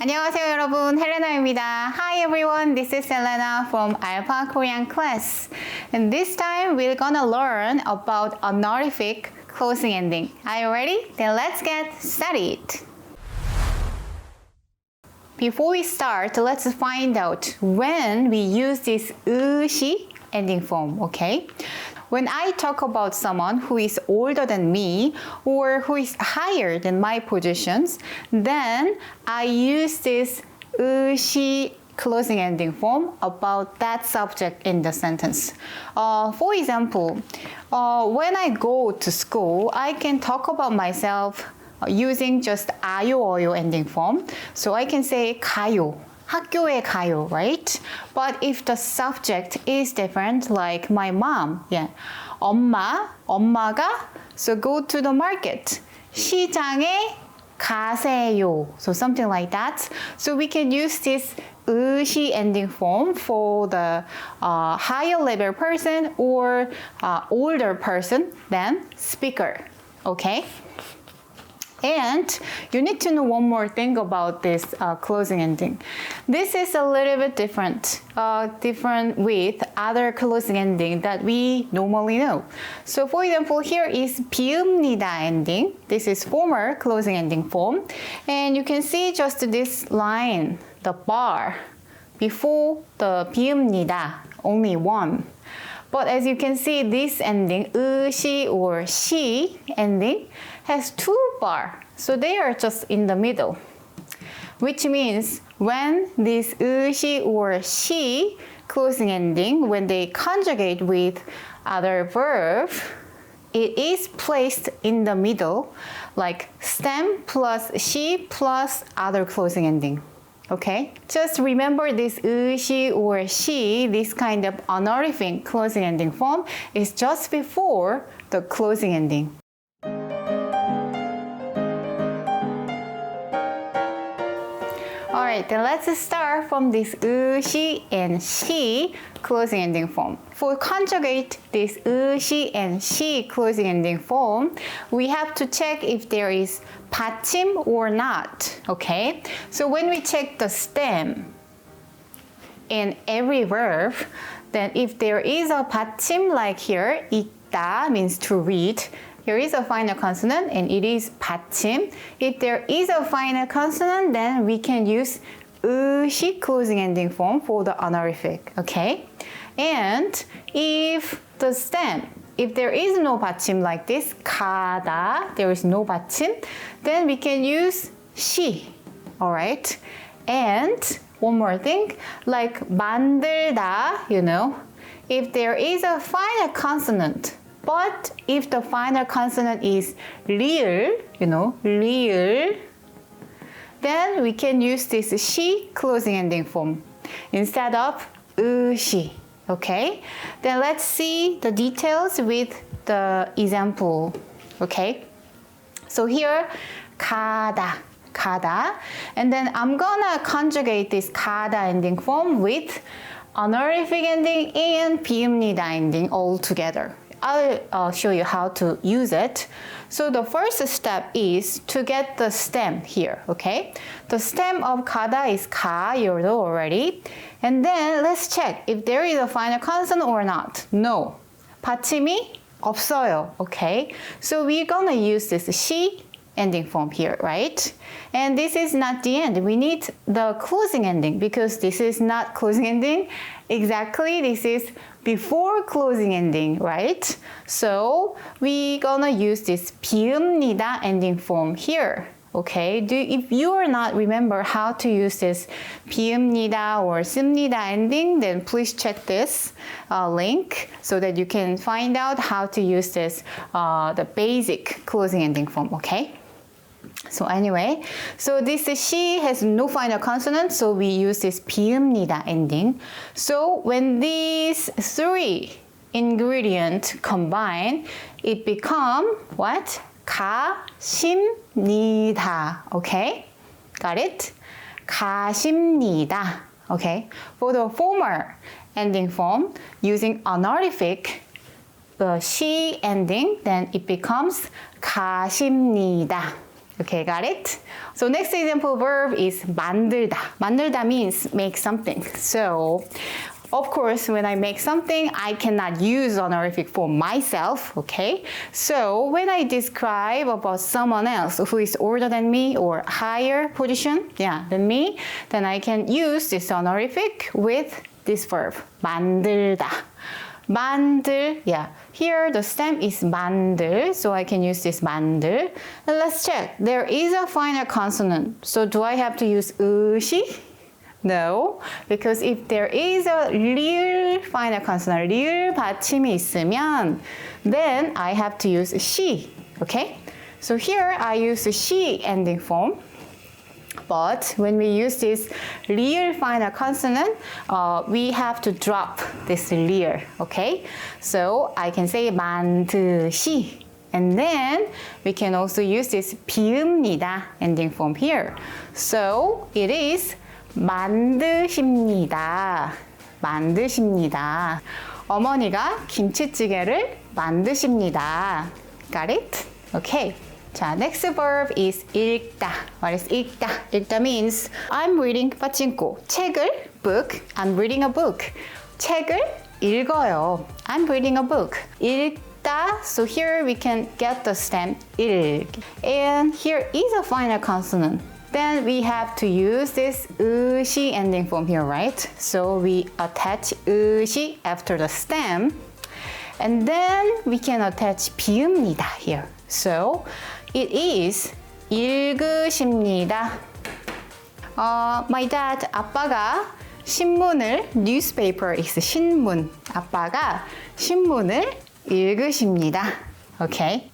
안녕하세요 여러분, 헬레나입니다. Hi everyone, this is Helena from Alpha Korean class. And this time we're gonna learn about honorific closing ending. Are you ready? Then let's get started. Before we start, let's find out when we use this 의시 ending form, okay? When I talk about someone who is older than me or who is higher than my positions, then I use this 의시 closing ending form about that subject in the sentence. For example, when I go to school, I can talk about myself using just 아요, 어요 ending form. So I can say 가요. 학교에 가요, right? But if the subject is different, like my mom, 엄마가, so go to the market. 시장에 가세요. So something like that. So we can use this 의시 ending form for the higher level person or older person than speaker, okay? And you need to know one more thing about this closing ending. This is a little bit different with other closing ending that we normally know. So for example, here is 비읍니다 ending. This is former closing ending form. And you can see just this line, the bar, before the 비읍니다, only one. But as you can see, this ending, 의시 or 시 ending, has two bars. So they are just in the middle. Which means when this 의시 or 시 closing ending, when they conjugate with other verb, it is placed in the middle, like stem plus 시 plus other closing ending. Okay, just remember this 의시 or 시, this kind of honorific closing ending form is just before the closing ending. Alright, then let's start from this 의시 and 시 closing ending form. For conjugate this 의시 and 시 closing ending form, we have to check if there is 받침 or not, okay? So when we check the stem in every verb, then if there is a 받침 like here, 읽다 means to read, here is a final consonant and it is 받침. If there is a final consonant, then we can use 의시 closing ending form for the honorific, okay? And if the stem, if there is no 받침 like this, 가다, there is no 받침, then we can use 시, alright? And one more thing, like 만들다, you know, if there is a final consonant, but if the final consonant is real, you know, real, then we can use this 시 closing ending form instead of 의시, okay? Then let's see the details with the example, okay? So here, 가다, and then I'm gonna conjugate this 가다 ending form with honorific ending and 비읍니다 ending all together. I'll show you how to use it. So the first step is to get the stem here, okay? The stem of 가다 is 가, you know already. And then let's check if there is a final consonant or not. No. 받침이 없어요, okay? So we're gonna use this 시 ending form here, right? And this is not the end. We need the closing ending because this is not closing ending. Exactly, this is before closing ending, right? So we're gonna use this 비읍니다 ending form here. Okay, if you are not remember how to use this 비읍니다 or 씁니다 ending, then please check this link so that you can find out how to use this, the basic closing ending form, okay? So anyway, so this 시 has no final consonant, so we use this 비읍니다 ending. So when these three ingredients combine, it become what? 가십니다. Okay? Got it? 가십니다. Okay? For the former ending form, using honorific, the 시 ending, then it becomes 가십니다. Okay, got it? So next example verb is 만들다. 만들다 means make something. So of course, when I make something, I cannot use honorific for myself, okay? So when I describe about someone else who is older than me or higher position than me, then I can use this honorific with this verb, 만들다. 만들, here the stem is 만들, so I can use this 만들. And let's check. There is a final consonant. So do I have to use 의시? No, because if there is a real final consonant, real 받침이 있으면, then I have to use she, okay? So here I use the she ending form. But when we use this real final consonant, we have to drop this real, okay? So I can say 만드시. And then we can also use this 비읍니다 ending form here. So it is 만드십니다. 만드십니다. 어머니가 김치찌개를 만드십니다. Got it? Okay. 자, next verb is 읽다. What is 읽다? 읽다 means I'm reading 빠찡꼬. 책을 book. I'm reading a book. 책을 읽어요. I'm reading a book. 읽다. So here we can get the stem 읽. And here is a final consonant. Then we have to use this 의시 ending form here, right? So we attach 의시 after the stem. And then we can attach 비읍니다 here. So it is 읽으십니다. My dad, 아빠가 신문을, newspaper is 신문. 아빠가 신문을 읽으십니다. Okay.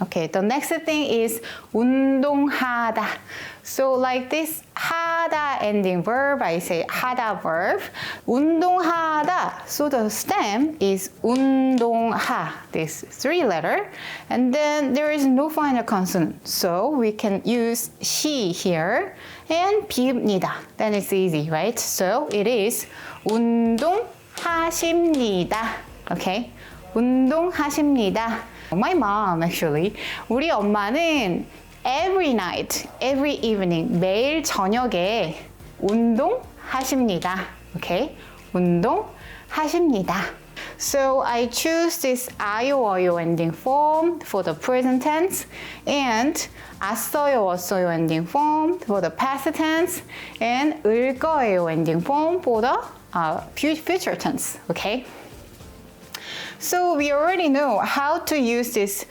Okay, the next thing is 운동하다. So like this 하다 ending verb, I say 하다 verb. 운동하다. So the stem is 운동하, this 3 letter. And then there is no final consonant. So we can use she here and 비읍니다. Then it's easy, right? So it is 운동하십니다. Okay? 운동하십니다. My mom actually. 우리 엄마는 every night, every evening, 매일 저녁에 운동하십니다. Okay? 운동하십니다. So I choose this 아요 ending form for the present tense and 왔어요 ending form for the past tense and 을 거예요 ending form for the future tense. Okay? So we already know how to use this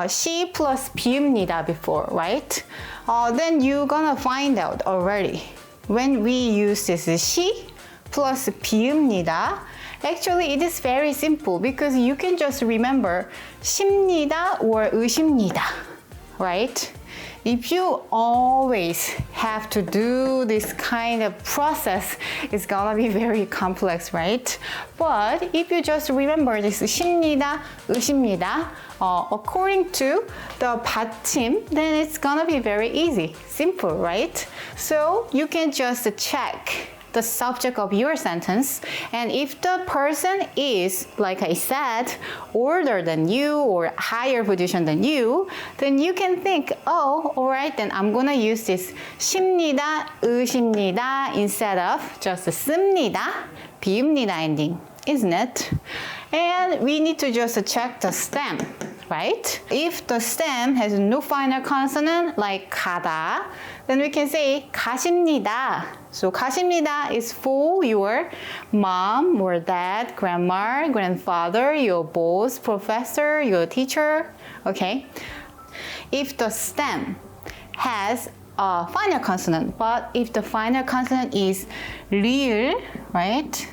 she plus 비읍니다 before, right? Then you're gonna find out already. When we use this she plus 비읍니다, actually it is very simple because you can just remember 십니다 or 의십니다, right? If you always have to do this kind of process, it's gonna be very complex, right? But if you just remember this 십니다, 의십니다, according to the 받침, then it's gonna be very easy, simple, right? So you can just check the subject of your sentence, and if the person is, like I said, older than you or higher position than you, then you can think, oh, alright, then I'm gonna use this 십니다, 의십니다 instead of just 씁니다, 비읍니다 ending, isn't it? And we need to just check the stem, right? If the stem has no final consonant like 가다, then we can say 가십니다. So 가십니다 is for your mom or dad, grandma, grandfather, your boss, professor, your teacher, okay? If the stem has a final consonant, but if the final consonant is real, right?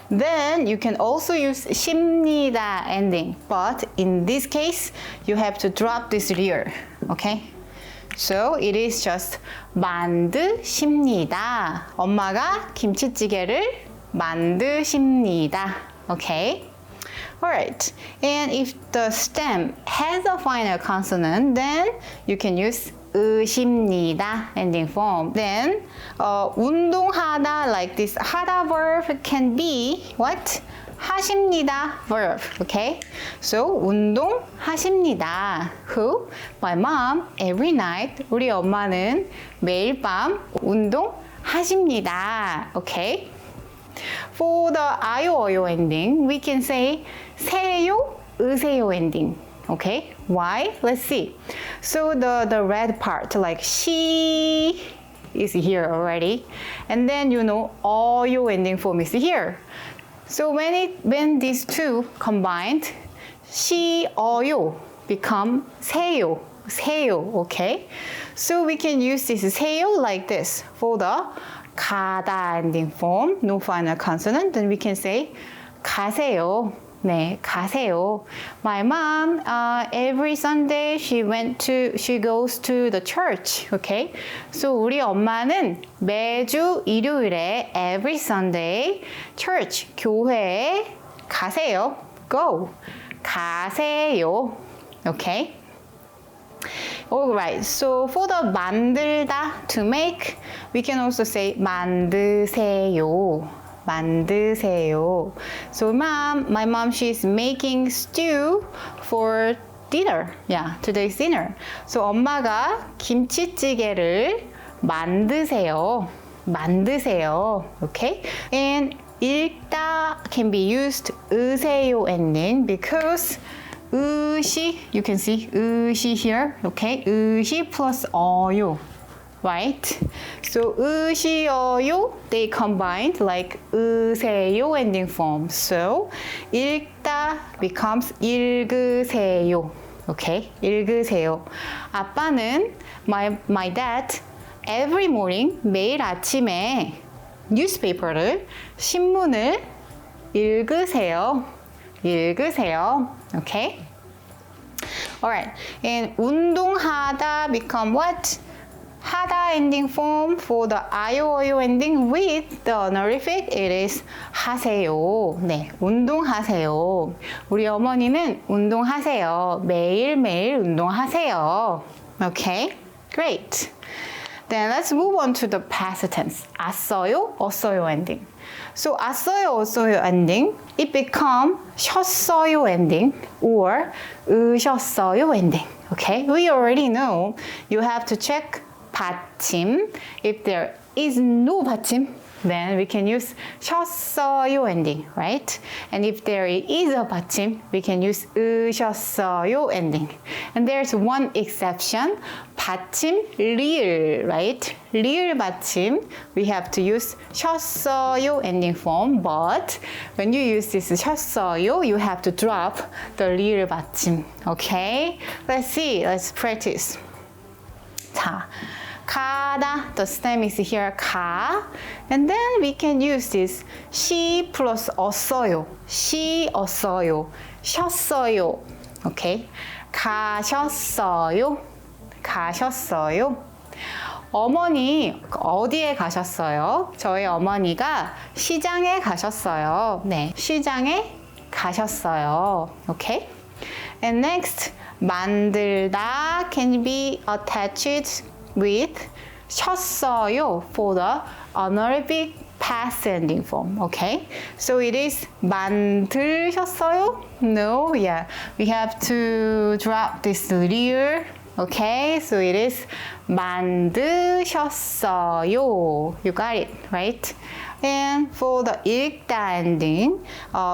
Then you can also use 십니다 ending, but in this case, you have to drop this real, okay? So it is just 만드십니다. 엄마가 김치찌개를 만드십니다. Okay? Alright. And if the stem has a final consonant, then you can use 으십니다 ending form. Then 운동하다, like this 하다 verb can be what? 하십니다 verb. Okay? So 운동하십니다. Who? My mom every night. 우리 엄마는 매일 밤 운동하십니다. Okay? For the 아요 ending, we can say 세요, 으세요 ending. Okay? Why? Let's see. So the red part, like she is here already. And then 어요 ending form is here. So when these two combined, she, 어요 become 세요, okay? So we can use this 세요 like this for the 가다 ending form, no final consonant. Then we can say 가세요. 네, 가세요. My mom, every Sunday she goes to the church. Okay? So 우리 엄마는 매주 일요일에 every Sunday church, 교회에 가세요. Go. 가세요. Okay? Alright, so for the 만들다, to make, we can also say 만드세요. 만드세요. So my mom, she's making stew for dinner. Yeah, today's dinner. So 엄마가 김치찌개를 만드세요. 만드세요. Okay? And 읽다 can be used 으세요 ending because 으시, you can see 으시 here. Okay? 으시 plus 어요. Right? So 으시, 어요, they combined like 으세요 ending form. So 읽다 becomes 읽으세요. Okay? 읽으세요. 아빠는 my dad every morning 매일 아침에 newspaper를 신문을 읽으세요. 읽으세요. Okay? Alright. And 운동하다 become what? 하다 ending form for the 아요 어요 ending with the honorific it is 하세요. 네, 운동하세요. 우리 어머니는 운동하세요. 매일매일 운동하세요. Okay? Great. Then let's move on to the past tense. 왔어요, 없어요 ending. So 왔어요, 없어요 ending, it become 쉬었어요 ending or 으셨어요 ending. Okay? We already know you have to check 받침. If there is no 받침, then we can use 쉬었어요 ending, right? And if there is a 받침, we can use 으셨어요 ending. And there's one exception, 받침 리을, right? 리을 받침, we have to use 쉬었어요 ending form, but when you use this 쉬었어요, you have to drop the 리을 받침, okay? Let's see, let's practice. 자, 가다, the stem is here, 가. And then we can use this she plus 없어요. she 없어요. 쉬었어요. Okay? 가셨어요. 가셨어요. 어머니 어디에 가셨어요? 저희 어머니가 시장에 가셨어요. 네, 시장에 가셨어요. Okay? And next, 만들다 can be attached with 쉬었어요 for the honorific past ending form. Okay? So it is 만드셨어요? No, yeah. We have to drop this 리을. Okay? So it is 만드셨어요. You got it, right? And for the 읽다 ending,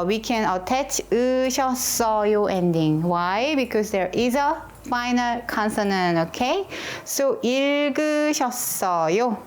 we can attach 으셨어요 ending. Why? Because there is a final consonant, okay? So 읽으셨어요.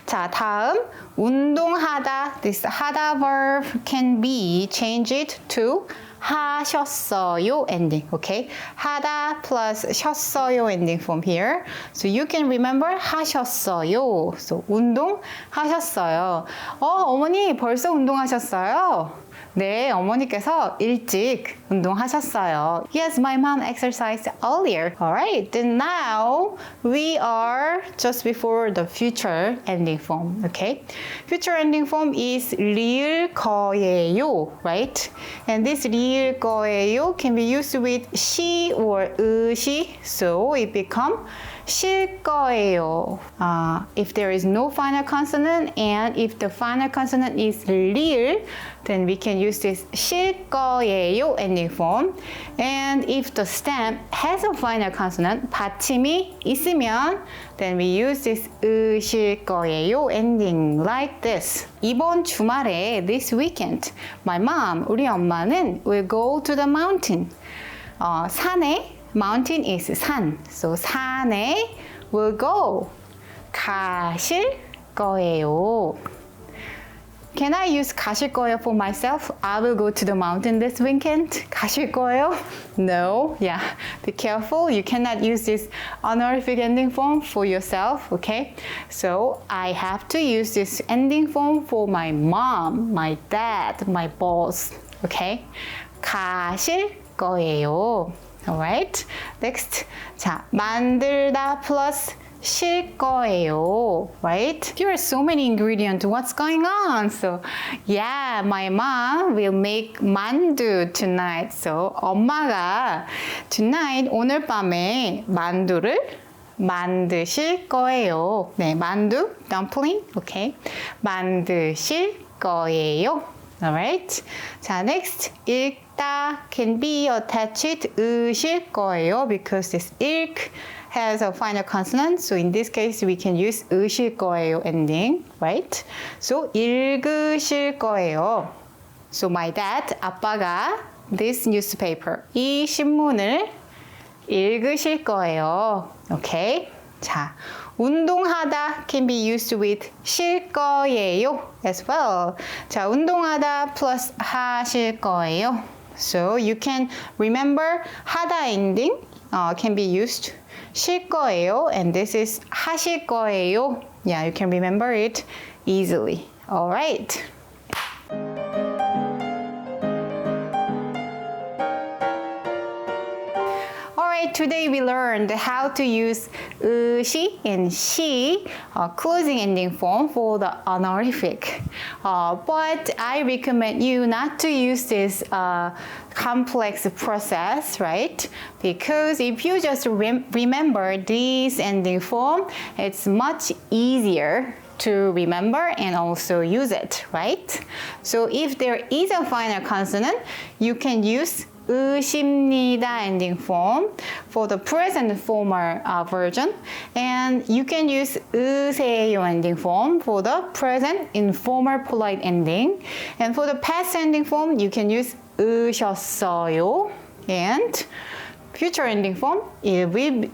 자, 다음 운동하다. This 하다 verb can be changed to 하셨어요 ending, okay? 하다 plus 셨어요 ending from here. So you can remember 하셨어요. So 운동하셨어요. 어머니 벌써 운동하셨어요? 네, 어머니께서 일찍 운동하셨어요. Yes, my mom exercised earlier. Alright, then now we are just before the future ending form, okay? Future ending form is 리을 거예요, right? And this 리을 거예요 can be used with 시 or 으시, so it become 쉴 거예요. If there is no final consonant and if the final consonant is real, then we can use this 쉴 거예요 ending form. And if the stem has a final consonant, 받침이 있으면, then we use this 으실 거예요 ending like this. 이번 주말에, this weekend, my mom, 우리 엄마는 will go to the mountain. 산에, mountain is 산. So 산에 will go. 가실 거예요. Can I use 가실 거예요 for myself? I will go to the mountain this weekend. 가실 거예요? No. Yeah. Be careful. You cannot use this honorific ending form for yourself. Okay. So I have to use this ending form for my mom, my dad, my boss. Okay. 가실 거예요. Alright. Next. 자, 만들다 plus 쉴 거예요, right? There are so many ingredients. What's going on? So, yeah, my mom will make 만두 tonight. So, 엄마가 tonight, 오늘 밤에 만두를 만드실 거예요. 네, 만두, dumpling, okay. 만드실 거예요. Alright. 자, next. 읽다 can be attached 으실 거예요 because this 읽 has a final consonant. So in this case, we can use 으실 거예요 ending, right? So 읽으실 거예요. So my dad, 아빠가 this newspaper, 이 신문을 읽으실 거예요. Okay? 자, 운동하다 can be used with 쉴 거예요 as well. 자, 운동하다 plus 하실 거예요. So you can remember 하다 ending can be used 쉴 거예요 and this is 하실 거예요. Yeah, you can remember it easily. All right. Today we learned how to use 시 and 시 closing ending form for the honorific. But I recommend you not to use this complex process, right? Because if you just remember this ending form, it's much easier to remember and also use it, right? So if there is a final consonant, you can use 으십니다 ending form for the present formal version, and you can use 으세요 ending form for the present informal polite ending, and for the past ending form you can use 으셨어요, and future ending form it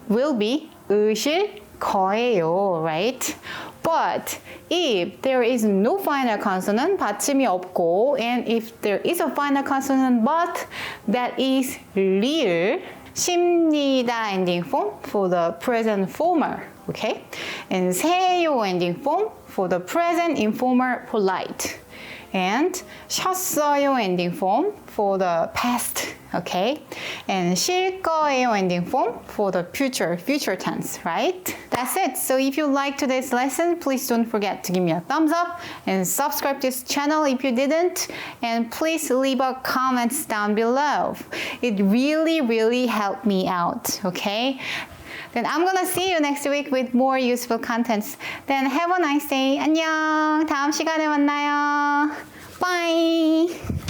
will be 으실 거예요, right? But if there is no final consonant, 받침이 없고, and if there is a final consonant but that is real, 십니다 ending form for the present formal, okay? And 세요 ending form for the present informal polite. And 쉬었어요 ending form for the past, okay? And 쉴 거예요 ending form for the future tense, right? That's it. So if you liked today's lesson, please don't forget to give me a thumbs up and subscribe to this channel if you didn't. And please leave a comment down below. It really helped me out, okay? Then I'm gonna see you next week with more useful contents. Then have a nice day. 안녕. 다음 시간에 만나요. Bye.